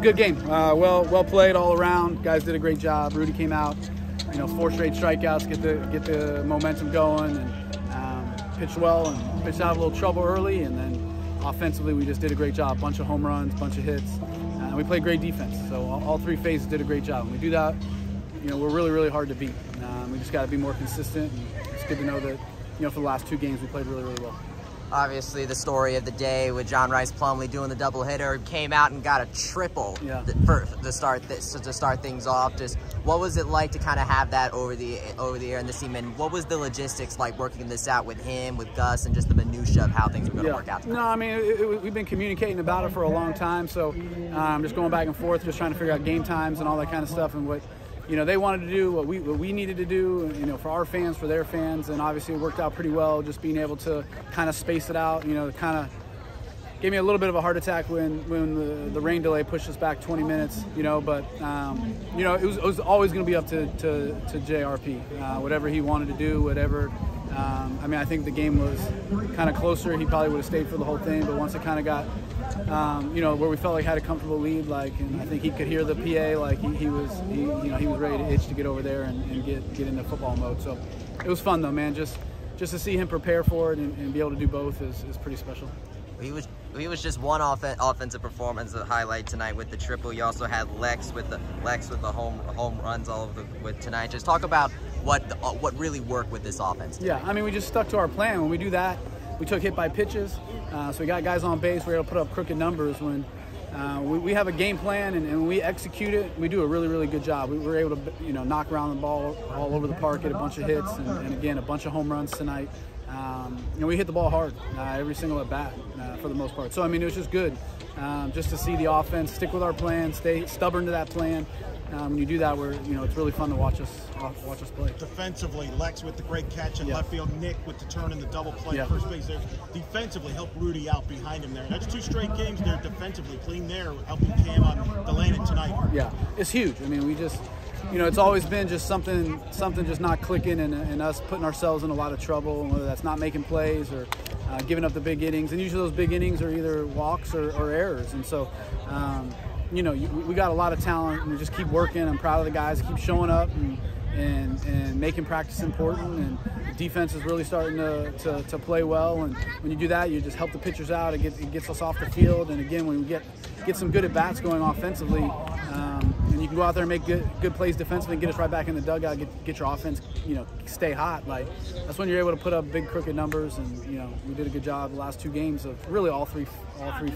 good game. Well played all around. Guys did a great job. Rudy came out, 4 straight strikeouts, get the momentum going, and pitched well and pitched out of a little trouble early, and then offensively we just did a great job. Bunch of home runs, bunch of hits, and we played great defense. So all 3 phases did a great job. When we do that, we're really hard to beat. We just got to be more consistent. And it's good to know that for the last 2 games we played really well. Obviously, the story of the day with John Rice Plumlee doing the doubleheader, came out and got a triple to start things off. Just what was it like to kind of have that over the air in the team, and what was the logistics like working this out with him, with Gus, and just the minutia of how things were going to work out? No, I mean we've been communicating about it for a long time, so just going back and forth, just trying to figure out game times and all that kind of stuff, and what they wanted to do, what we needed to do, for our fans, for their fans, and obviously it worked out pretty well. Just being able to kind of space it out, kind of gave me a little bit of a heart attack when the rain delay pushed us back 20 minutes, but it was always going to be up to JRP, whatever he wanted to do, whatever. I think the game was kind of closer. He probably would have stayed for the whole thing, but once it kind of got where we felt like had a comfortable lead, and I think he could hear the PA, he was ready to itch to get over there and get into football mode. So it was fun though, man. Just to see him prepare for it and be able to do both is pretty special. He was just one offensive performance to highlight tonight with the triple. You also had Lex with the home runs all over with tonight. Just talk about what really worked with this offense tonight. Yeah, we just stuck to our plan. When we do that, we took hit by pitches, so we got guys on base. We were able to put up crooked numbers. When we have a game plan and when we execute it, we do a really good job. We were able to knock around the ball all over the park, get a bunch of hits, and again a bunch of home runs tonight. We hit the ball hard every single at bat for the most part. So it was just good just to see the offense stick with our plan, stay stubborn to that plan. When you do that, it's really fun to watch us play. Defensively, Lex with the great catch in left field, Nick with the turn and the double play at first base there. Defensively, helped Rudy out behind him there. That's 2 straight games there defensively, clean there, helping Cam on the landing tonight. Yeah, it's huge. We just, it's always been just something just not clicking and us putting ourselves in a lot of trouble, whether that's not making plays or giving up the big innings. And usually those big innings are either walks or errors. And so, we got a lot of talent, and we just keep working. I'm proud of the guys, keep showing up and making practice important, and the defense is really starting to play well. And when you do that, you just help the pitchers out. It gets us off the field, and again, when we get some good at bats going offensively, and you can go out there and make good plays defensively and get us right back in the dugout, get your offense, stay hot. That's when you're able to put up big crooked numbers, and we did a good job the last 2 games of really all three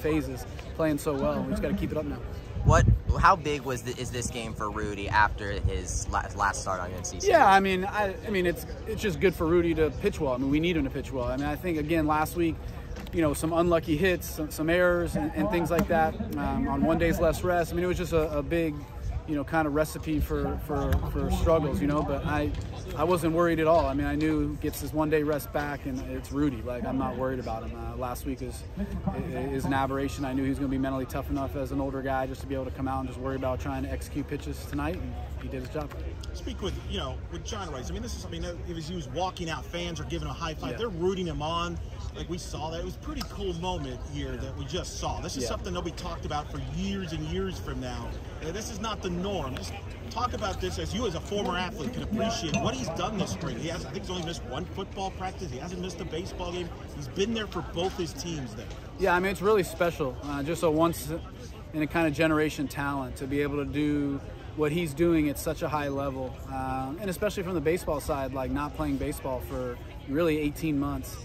phases playing so well. We just got to keep it up now. How big is this game for Rudy after his last start on NCC? Yeah, it's just good for Rudy to pitch well. We need him to pitch well. I think again last week, some unlucky hits, some errors, and things like that. On 1 day's less rest. It was just a big, kind of recipe for struggles. But I wasn't worried at all. I knew he gets his 1 day rest back, and it's Rudy. I'm not worried about him. Last week is an aberration. I knew he was going to be mentally tough enough as an older guy just to be able to come out and just worry about trying to execute pitches tonight, and he did his job. Speak with John Rice. This is something that he was walking out, fans are giving him a high five. Yeah. They're rooting him on. We saw that. It was a pretty cool moment here that we just saw. This is something that we talked about for years and years from now. This is not the norm. Just talk about this as you, as a former athlete, can appreciate what he's done this spring. I think he's only missed 1 football practice. He hasn't missed a baseball game. He's been there for both his teams there. Yeah, it's really special. Just a once in a kind of generation talent to be able to do what he's doing at such a high level, and especially from the baseball side, not playing baseball for really 18 months.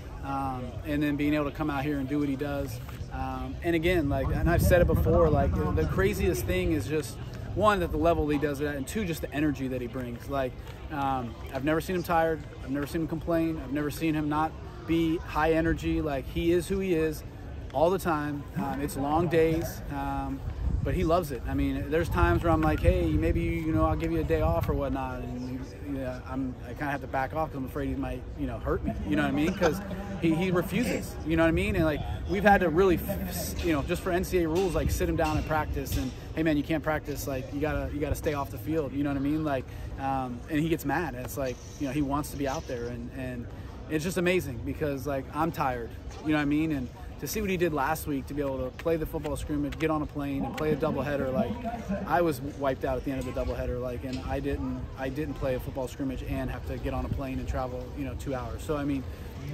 And then being able to come out here and do what he does. And again, and I've said it before, the craziest thing is just, 1, that the level he does it at, and 2, just the energy that he brings. I've never seen him tired. I've never seen him complain. I've never seen him not be high energy. He is who he is all the time. It's long days, but he loves it. There's times where I'm like, hey, maybe, I'll give you a day off or whatnot. And I kind of have to back off because I'm afraid he might, hurt me. You know what I mean? Because he refuses. You know what I mean? And we've had to really, just for NCAA rules, sit him down and practice. And hey, man, you can't practice. You gotta stay off the field. You know what I mean? And he gets mad. And it's he wants to be out there, and it's just amazing because I'm tired. You know what I mean? And to see what he did last week, to be able to play the football scrimmage, get on a plane, and play a doubleheader, like I was wiped out at the end of the doubleheader, like, and I didn't play a football scrimmage and have to get on a plane and travel, 2 hours. So I mean,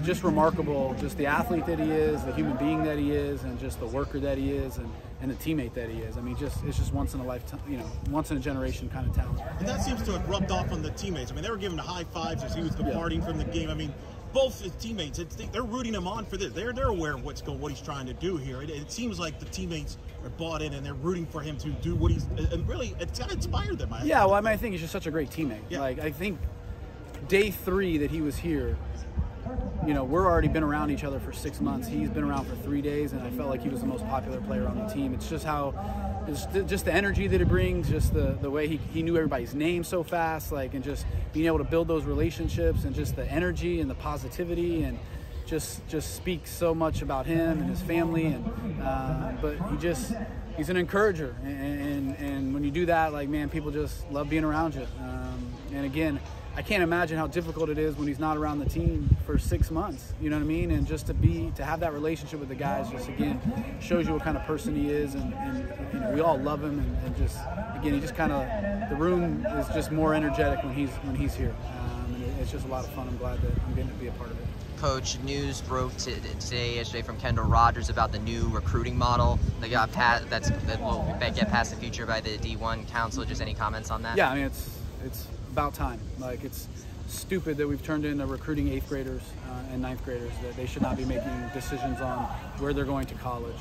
just remarkable, just the athlete that he is, the human being that he is, and just the worker that he is, and the teammate that he is. I mean, it's just once in a lifetime, once in a generation kind of talent. And that seems to have rubbed off on the teammates. I mean, they were giving him high fives as he was departing from the game. I mean, both his teammates, they're rooting him on for this. They're aware of what he's trying to do here. It seems like the teammates are bought in and they're rooting for him to do what he's, and really, it's got to inspire them. Yeah, well, I mean, I think he's just such a great teammate. Yeah. Like, I think day 3 that he was here, we're already been around each other for 6 months. He's been around for 3 days, and I felt like he was the most popular player on the team. It's just just the energy that he brings, just the way he knew everybody's name so fast, like, and just being able to build those relationships, and just the energy and the positivity, and just speaks so much about him and his family. And but he's an encourager, and when you do that, like, man, people just love being around you. And again, I can't imagine how difficult it is when he's not around the team for 6 months. You know what I mean? And just to have that relationship with the guys, just again shows you what kind of person he is, and we all love him, and just again, he just kind of, the room is just more energetic when he's here, and it's just a lot of fun. I'm glad that I'm getting to be a part of it. Coach, news broke yesterday from Kendall Rogers about the new recruiting model that got passed. That will get passed in the future by the D1 Council. Just any comments on that? Yeah, I mean, it's about time. Like, it's stupid that we've turned into recruiting 8th graders and 9th graders, that they should not be making decisions on where they're going to college.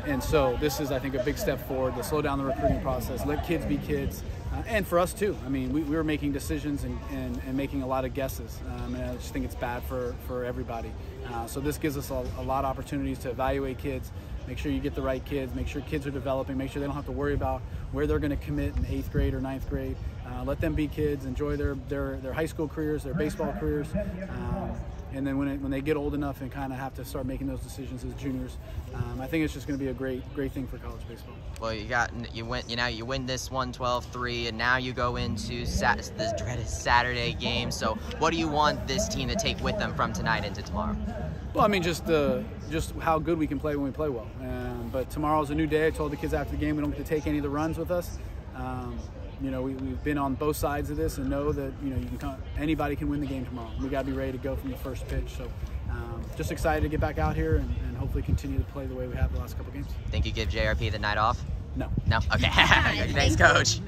And so this is, I think, a big step forward to slow down the recruiting process, let kids be kids, and for us too. I mean, we were making decisions and making a lot of guesses, and I just think it's bad for everybody. So this gives us a lot of opportunities to evaluate kids, make sure you get the right kids, make sure kids are developing, make sure they don't have to worry about where they're going to commit in 8th grade or 9th grade. Let them be kids, enjoy their high school careers, their baseball careers, and then when they get old enough and kind of have to start making those decisions as juniors, I think it's just going to be a great thing for college baseball. Well, you win this 1-12-3, and now you go into this dreaded Saturday game. So what do you want this team to take with them from tonight into tomorrow? Well, I mean, just how good we can play when we play well. But tomorrow's a new day. I told the kids after the game we don't get to take any of the runs with us. We've been on both sides of this and know that anybody can win the game tomorrow. We got to be ready to go from the first pitch. So just excited to get back out here and hopefully continue to play the way we have the last couple games. Think you give JRP the night off? No. No? Okay. Thanks, Coach.